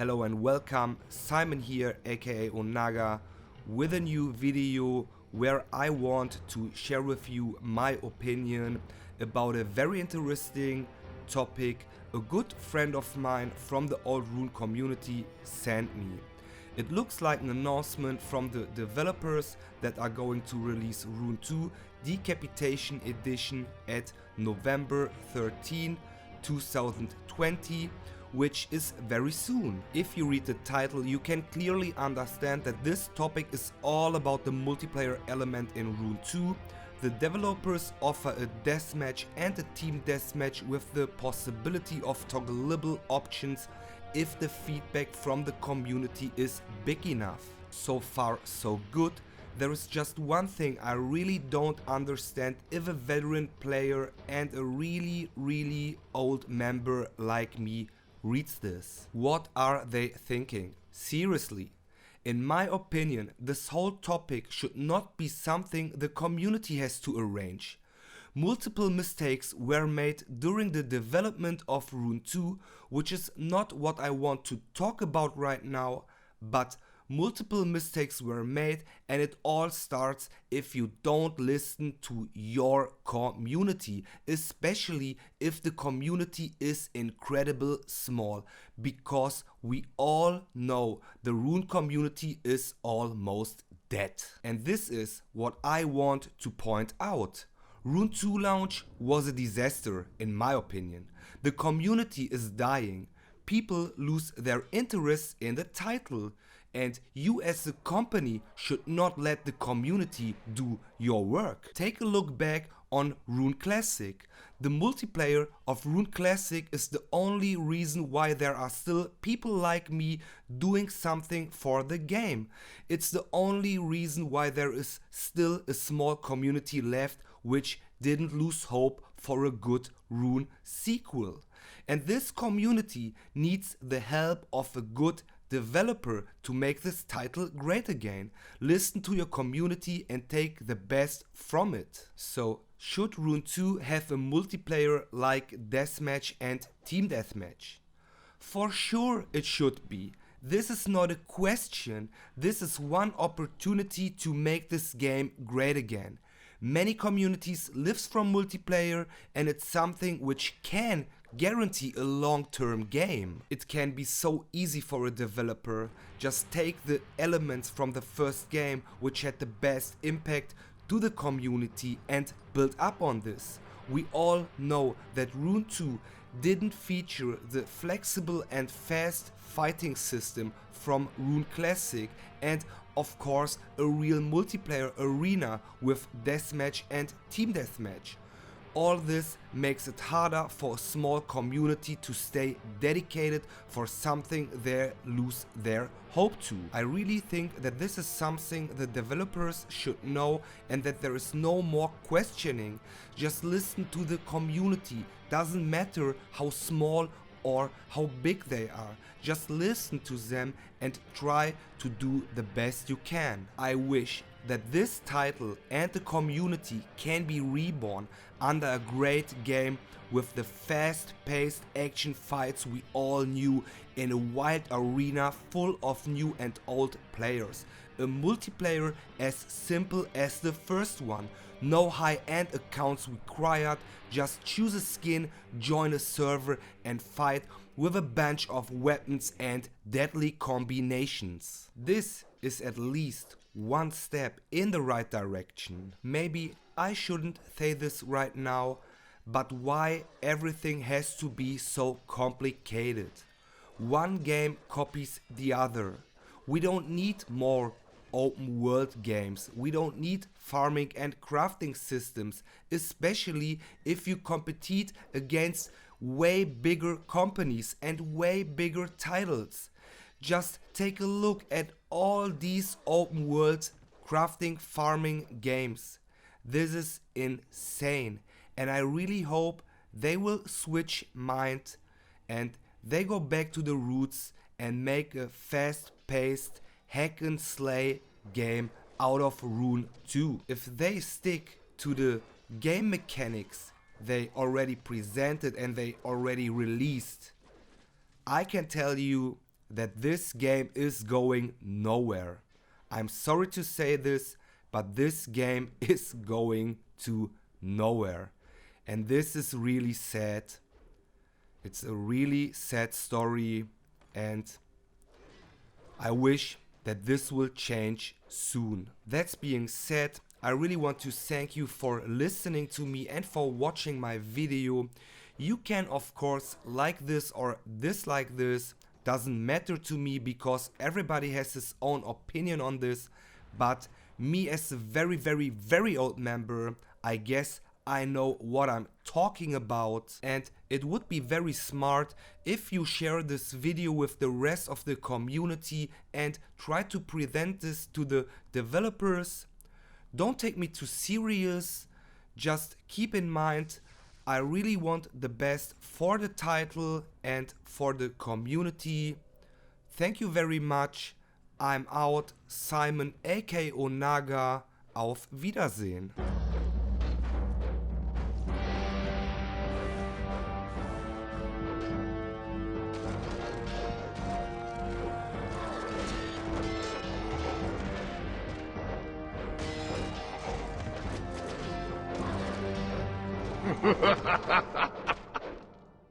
Hello and welcome, Simon here aka Onaga with a new video where I want to share with you my opinion about a very interesting topic a good friend of mine from the old Rune community sent me. It looks like an announcement from the developers that are going to release Rune 2 Decapitation Edition at November 13, 2020, which is very soon. If you read the title, you can clearly understand that this topic is all about the multiplayer element in Rune 2. The developers offer a deathmatch and a team deathmatch with the possibility of toggleable options if the feedback from the community is big enough. So far so good. There is just one thing I really don't understand if a veteran player and a really old member like me reads this. What are they thinking? Seriously. In my opinion, this whole topic should not be something the community has to arrange. Multiple mistakes were made during the development of Rune 2, which is not what I want to talk about right now, but multiple mistakes were made, and it all starts if you don't listen to your community, especially if the community is incredibly small, because we all know the Rune community is almost dead. And this is what I want to point out. Rune 2 launch was a disaster in my opinion. The community is dying. People lose their interest in the title. And you as a company should not let the community do your work. Take a look back on Rune Classic. The multiplayer of Rune Classic is the only reason why there are still people like me doing something for the game. It's the only reason why there is still a small community left which didn't lose hope for a good Rune sequel. And this community needs the help of a good developer to make this title great again. Listen to your community and take the best from it. So, should Rune 2 have a multiplayer like deathmatch and team deathmatch? For sure it should be. This is not a question, this is one opportunity to make this game great again. Many communities lives from multiplayer, and it's something which can guarantee a long-term game. It can be so easy for a developer. Just take the elements from the first game which had the best impact to the community and build up on this. We all know that Rune 2 didn't feature the flexible and fast fighting system from Rune Classic, and of course a real multiplayer arena with deathmatch and team deathmatch. All this makes it harder for a small community to stay dedicated for something they lose their hope to. I really think that this is something the developers should know, and that there is no more questioning. Just listen to the community. Doesn't matter how small or how big they are. Just listen to them and try to do the best you can. I wish that this title and the community can be reborn under a great game with the fast-paced action fights we all knew in a wide arena full of new and old players. A multiplayer as simple as the first one. No high-end accounts required, just choose a skin, join a server and fight with a bunch of weapons and deadly combinations. This is at least one step in the right direction. Maybe I shouldn't say this right now, but why everything has to be so complicated? One game copies the other. We don't need more open world games. We don't need farming and crafting systems, especially if you compete against way bigger companies and way bigger titles. Just take a look at all these open world crafting farming games. This is insane, and I really hope they will switch mind and they go back to the roots and make a fast-paced hack and slay game out of Rune 2. If they stick to the game mechanics they already presented and they already released, I can tell you that this game is going nowhere. I'm sorry to say this, but this game is going to nowhere. And this is really sad. It's a really sad story, and I wish that this will change soon. That being said, I really want to thank you for listening to me and for watching my video. You can of course like this or dislike this, doesn't matter to me because everybody has his own opinion on this, but me as a very old member, I guess I know what I'm talking about, and it would be very smart if you share this video with the rest of the community and try to present this to the developers. Don't take me too serious, just keep in mind I really want the best for the title and for the community. Thank you very much. I'm out. Simon aka Naga. Auf Wiedersehen. Ha ha ha ha!